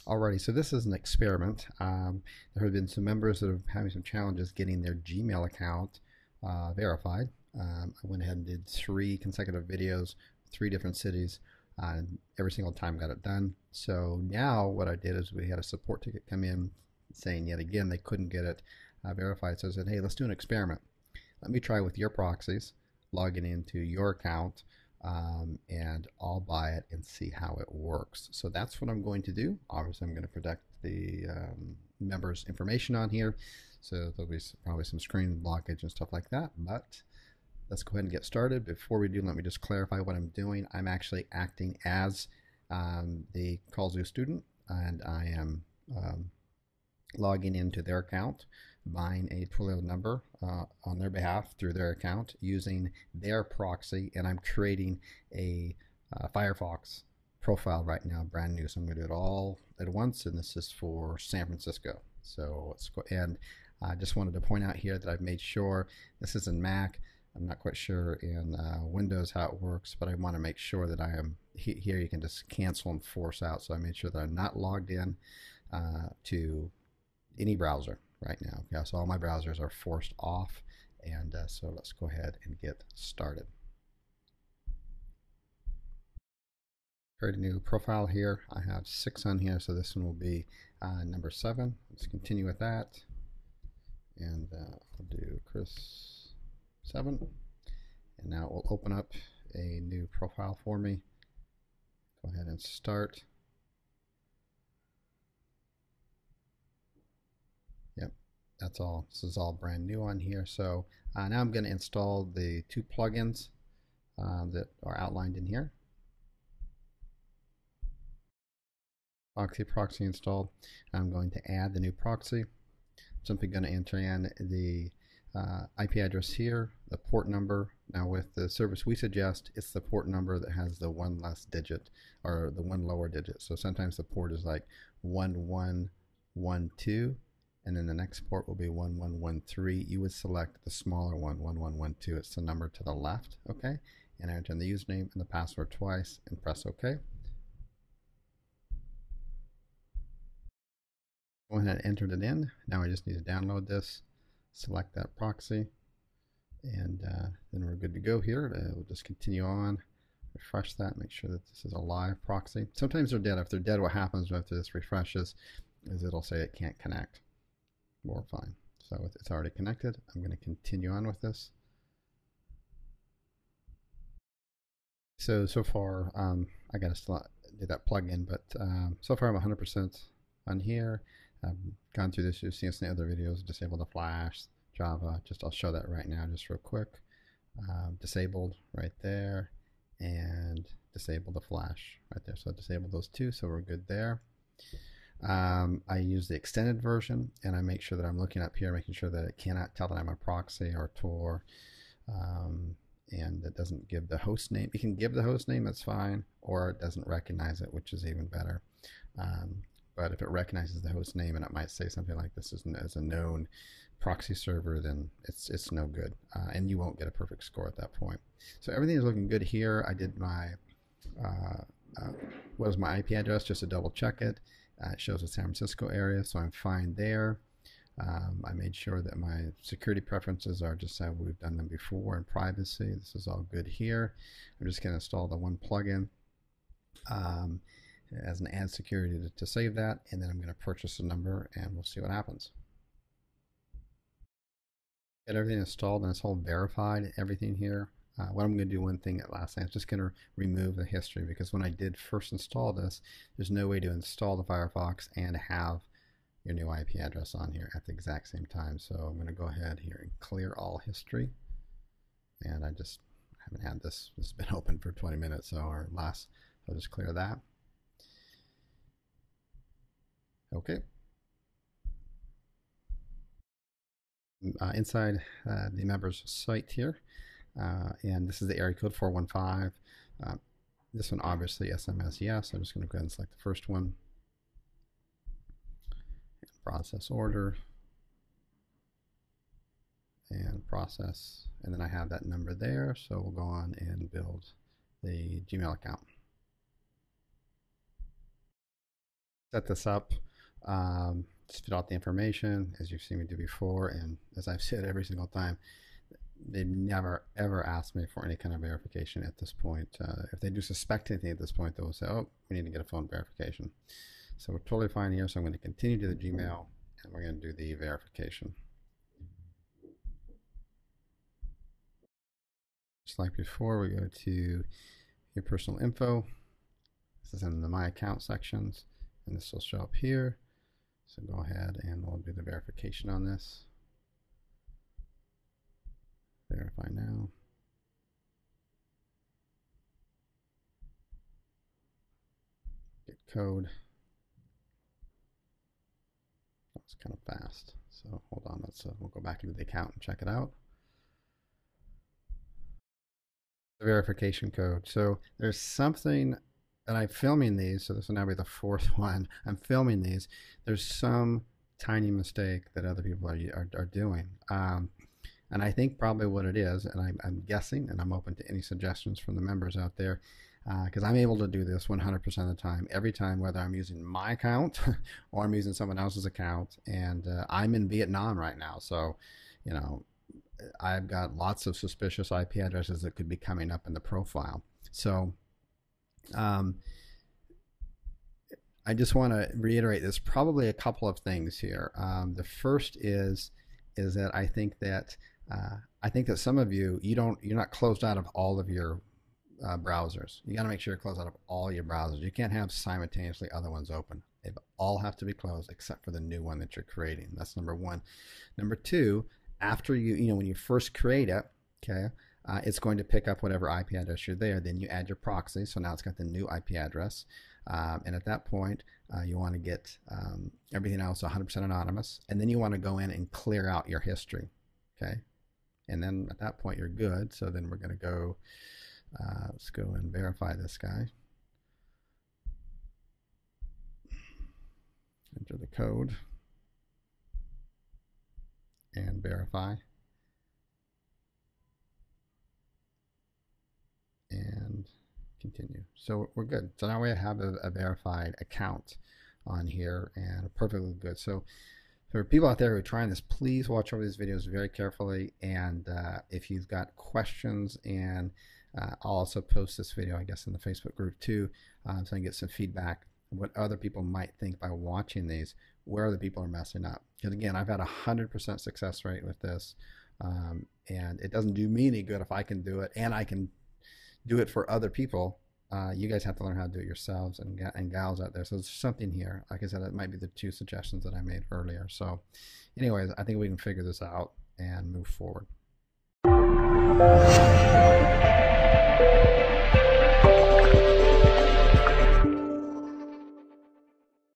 Alrighty, so this is an experiment. There have been some members that are having some challenges getting their Gmail account verified. I went ahead and did 3 consecutive videos, 3 different cities, and every single time got it done. So now what I did is we had a support ticket come in saying yet again they couldn't get it verified. So I said, hey, let's do an experiment. Let me try with your proxies, logging into your account, and I'll buy it and see how it works. So that's what I'm going to do. Obviously, I'm going to protect the members' information on here, so there'll be probably some screen blockage and stuff like that, but let's go ahead and get started. Before we do, let me just clarify what I'm doing. I'm actually acting as the CallZoo student, and I am logging into their account, buying a Twilio number on their behalf through their account using their proxy, and I'm creating a Firefox profile right now, brand new. So I'm going to do it all at once, and this is for San Francisco. So let's go. And I just wanted to point out here that I've made sure this is in Mac. I'm not quite sure in Windows how it works, but I want to make sure that I am here. You can just cancel and force out. So I made sure that I'm not logged in to any browser right now. Okay, so all my browsers are forced off, and so let's go ahead and get started. Create a new profile here. I have 6 on here, so this one will be number 7. Let's continue with that, and I'll do Chris 7, and now it will open up a new profile for me. Go ahead and start. Yep, that's all. This is all brand new on here. So now I'm going to install the 2 plugins that are outlined in here. Proxy installed. I'm going to add the new proxy. I'm simply going to enter in the IP address here, the port number. Now with the service we suggest, it's the port number that has the 1 less digit or the 1 lower digit. So sometimes the port is like 1112, and then the next port will be 1113. You would select the smaller one, 1112. It's the number to the left, okay? And enter in the username and the password twice and press OK. Go ahead and enter it in. Now I just need to download this, select that proxy, and then we're good to go here. We'll just continue on, refresh that, make sure that this is a live proxy. Sometimes they're dead. If they're dead, what happens after this refreshes is it'll say it can't connect. We're fine. So it's already connected. I'm going to continue on with this. So far, I got to still do that plugin, but so far I'm 100% on here. I've gone through this. You've seen this in other videos. Disable the Flash, Java. I'll show that right now, just real quick. Disabled right there, and disable the Flash right there. So disable those 2, so we're good there. I use the extended version, and I make sure that I'm looking up here, making sure that it cannot tell that I'm a proxy or Tor, and it doesn't give the host name. You can give the host name, that's fine, or it doesn't recognize it, which is even better. But if it recognizes the host name and it might say something like this is a known proxy server, then it's no good, and you won't get a perfect score at that point. So everything is looking good here. I did my what is my IP address just to double check it. It shows the San Francisco area, so I'm fine there. I made sure that my security preferences are just how we've done them before, and privacy. This is all good here. I'm just going to install the 1 plugin as an add security to save that, and then I'm going to purchase a number, and we'll see what happens. Get everything installed, and it's all verified, everything here. What I'm going to do, one thing at last, I'm just going to remove the history, because when I did first install this, there's no way to install the Firefox and have your new IP address on here at the exact same time. So I'm going to go ahead here and clear all history, and I just haven't had this. It's been open for 20 minutes, so I'll just clear that. Okay. Inside the members site here, and this is the area code 415. This one obviously SMS yes. I'm just going to go ahead and select the first one. Process order and process, and then I have that number there, so we'll go on and build the Gmail account. set this up, just fill out the information as you've seen me do before, and as I've said every single time, they never ever ask me for any kind of verification at this point. If they do suspect anything at this point, they'll say, oh, we need to get a phone verification. So we're totally fine here, so I'm going to continue to the Gmail, and we're going to do the verification. Just like before, we go to your personal info. This is in the My Account sections, and this will show up here. So go ahead and we'll do the verification on this. Verify now. Get code. That's kind of fast. So hold on, we'll go back into the account and check it out. The verification code. So there's something, and I'm filming these, so this will now be the fourth one. I'm filming these. There's some tiny mistake that other people are doing. And I think probably what it is, and I'm guessing, and I'm open to any suggestions from the members out there, because I'm able to do this 100% of the time, every time, whether I'm using my account or I'm using someone else's account. And I'm in Vietnam right now, so, you know, I've got lots of suspicious IP addresses that could be coming up in the profile. So I just want to reiterate, there's probably a couple of things here. The first is that I think that some of you're not closed out of all of your browsers. You got to make sure you're closed out of all your browsers. You can't have simultaneously other ones open. They all have to be closed except for the new one that you're creating. That's number one. Number two, after when you first create it, okay, it's going to pick up whatever IP address you're there. Then you add your proxy, so now it's got the new IP address, and at that point, you want to get everything else 100% anonymous, and then you want to go in and clear out your history, okay, and then at that point you're good. So then we're going to go, let's go and verify this guy. Enter the code and verify, and continue. So we're good. So now we have a verified account on here, and perfectly good. So for people out there who are trying this, please watch over these videos very carefully, and if you've got questions, and I'll also post this video, I guess, in the Facebook group too, so I can get some feedback what other people might think by watching these, where other people are messing up. Because again, I've had 100% success rate with this, and it doesn't do me any good if I can do it and I can do it for other people. You guys have to learn how to do it yourselves, and gals out there. So there's something here. Like I said, it might be the two suggestions that I made earlier. So anyways, I think we can figure this out and move forward.